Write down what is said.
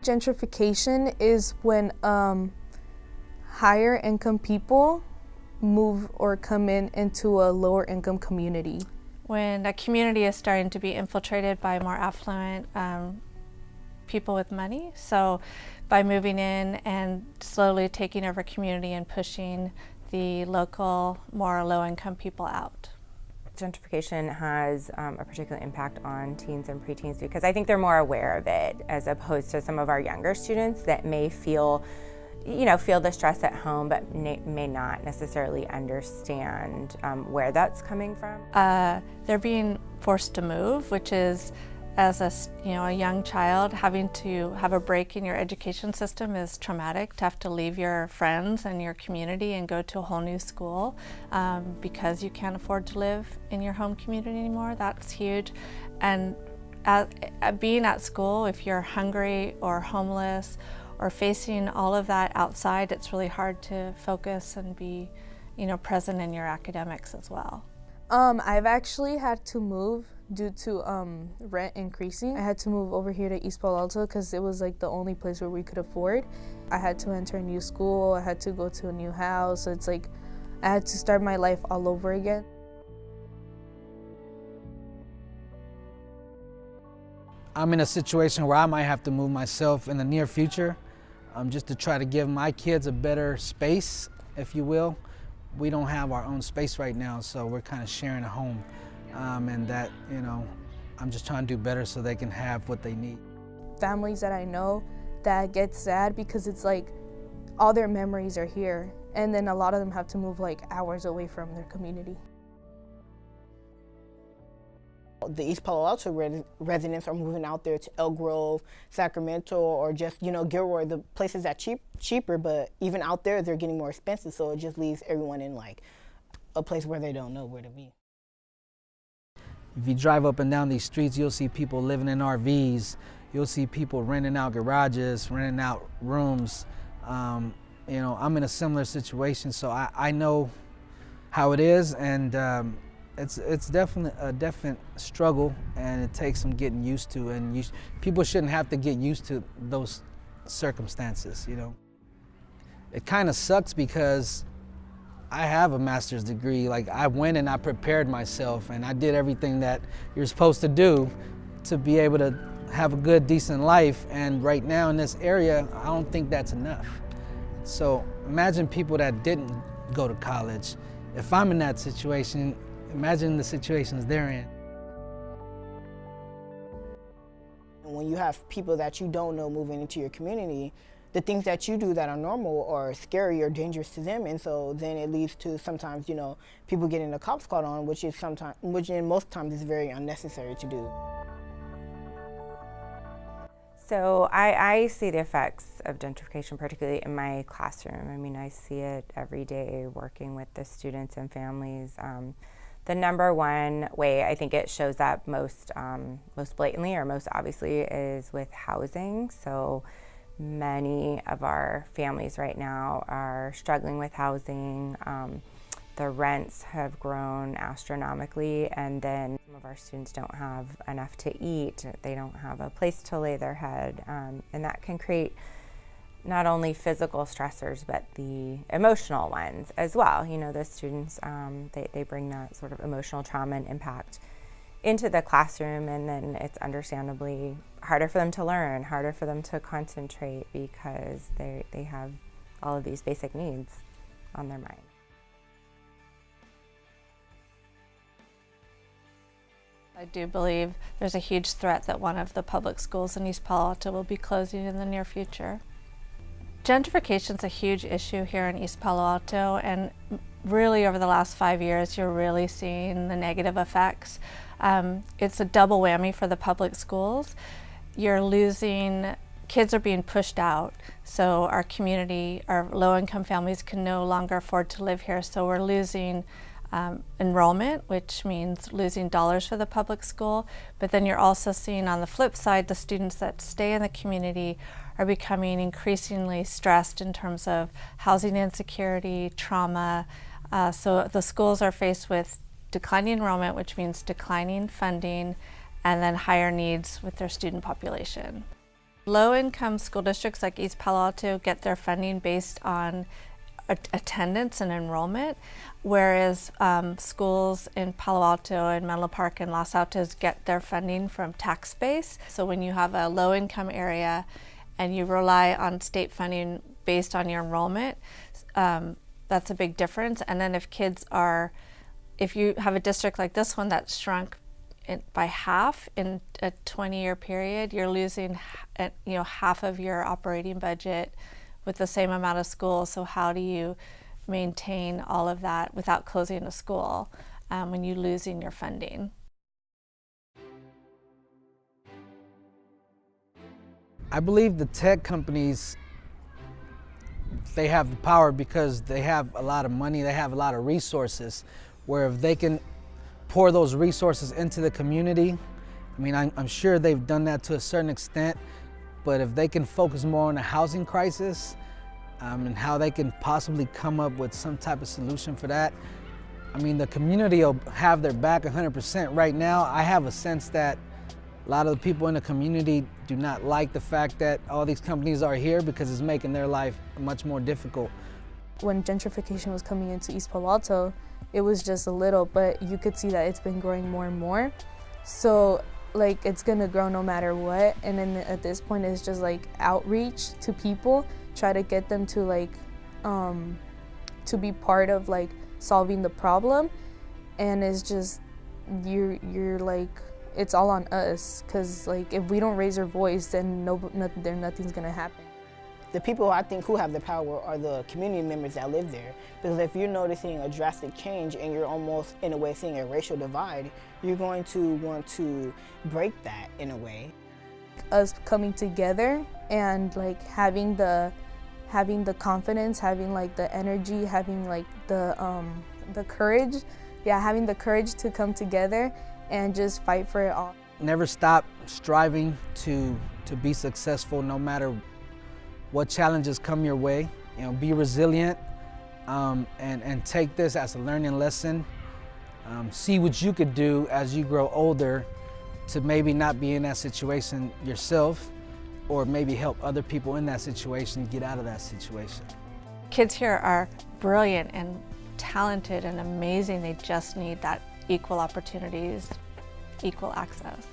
Gentrification is when higher income people move or come into a lower income community. When a community is starting to be infiltrated by more affluent people with money, so by moving in and slowly taking over community and pushing the local, more low-income people out. Gentrification has a particular impact on teens and preteens because I think they're more aware of it as opposed to some of our younger students that may feel the stress at home but may not necessarily understand where that's coming from. They're being forced to move, which is, as a young child, having to have a break in your education system is traumatic. To have to leave your friends and your community and go to a whole new school because you can't afford to live in your home community anymore, that's huge. And being at school, if you're hungry or homeless or facing all of that outside, it's really hard to focus and be present in your academics as well. I've actually had to move due to rent increasing. I had to move over here to East Palo Alto because it was like the only place where we could afford. I had to enter a new school, I had to go to a new house, so it's like I had to start my life all over again. I'm in a situation where I might have to move myself in the near future just to try to give my kids a better space, if you will. We don't have our own space right now, so we're kind of sharing a home. And that, I'm just trying to do better so they can have what they need. Families that I know that get sad because it's like all their memories are here, and then a lot of them have to move like hours away from their community. The East Palo Alto residents are moving out there to Elk Grove, Sacramento, or just, Gilroy, the places that cheaper, but even out there they're getting more expensive, so it just leaves everyone in like a place where they don't know where to be. If you drive up and down these streets, you'll see people living in RVs. You'll see people renting out garages, renting out rooms. I'm in a similar situation, so I know how it is, and it's definitely a definite struggle, and it takes some getting used to. And people shouldn't have to get used to those circumstances. It kind of sucks because I have a master's degree. Like, I went and I prepared myself and I did everything that you're supposed to do to be able to have a good, decent life. And right now in this area, I don't think that's enough. So imagine people that didn't go to college. If I'm in that situation, imagine the situations they're in. When you have people that you don't know moving into your community, the things that you do that are normal are scary or dangerous to them, and so then it leads to sometimes, people getting the cops called on, which in most times is very unnecessary to do. So I see the effects of gentrification, particularly in my classroom. I mean, I see it every day working with the students and families. The number one way I think it shows up most blatantly or most obviously is with housing. So many of our families right now are struggling with housing. The rents have grown astronomically, and then some of our students don't have enough to eat. They don't have a place to lay their head, and that can create not only physical stressors, but the emotional ones as well. The students, they bring that sort of emotional trauma and impact into the classroom, and then it's understandably harder for them to learn, harder for them to concentrate because they have all of these basic needs on their mind. I do believe there's a huge threat that one of the public schools in East Palo Alto will be closing in the near future. Gentrification is a huge issue here in East Palo Alto, and really over the last 5 years you're really seeing the negative effects. It's a double whammy for the public schools. Kids are being pushed out, so our community, our low-income families can no longer afford to live here, so we're losing enrollment, which means losing dollars for the public school. But then you're also seeing on the flip side, the students that stay in the community are becoming increasingly stressed in terms of housing insecurity, trauma. So the schools are faced with declining enrollment, which means declining funding, and then higher needs with their student population. Low-income school districts like East Palo Alto get their funding based on attendance and enrollment, whereas schools in Palo Alto and Menlo Park and Los Altos get their funding from tax base. So when you have a low-income area and you rely on state funding based on your enrollment, that's a big difference. And then if you have a district like this one that shrunk by half in a 20-year period, you're losing half of your operating budget with the same amount of schools. So how do you maintain all of that without closing a school when you're losing your funding? I believe the tech companies, they have the power because they have a lot of money, they have a lot of resources, where if they can pour those resources into the community, I mean, I'm sure they've done that to a certain extent, but if they can focus more on the housing crisis and how they can possibly come up with some type of solution for that, I mean, the community will have their back 100%. Right now, I have a sense that a lot of the people in the community do not like the fact that all these companies are here because it's making their life much more difficult. When gentrification was coming into East Palo Alto, it was just a little, but you could see that it's been growing more and more. So like it's gonna grow no matter what. And then at this point it's just like outreach to people, try to get them to like to be part of like solving the problem. And it's just you're like, it's all on us, because like if we don't raise our voice, then nothing's gonna happen. The people I think who have the power are the community members that live there. Because if you're noticing a drastic change and you're almost in a way seeing a racial divide, you're going to want to break that in a way. Us coming together and like having the confidence, having like the energy, having like the courage, having the courage to come together and just fight for it all. Never stop striving to be successful no matter what challenges come your way. You know, be resilient and take this as a learning lesson. See what you could do as you grow older to maybe not be in that situation yourself, or maybe help other people in that situation get out of that situation. Kids here are brilliant and talented and amazing. They just need that equal opportunities, equal access.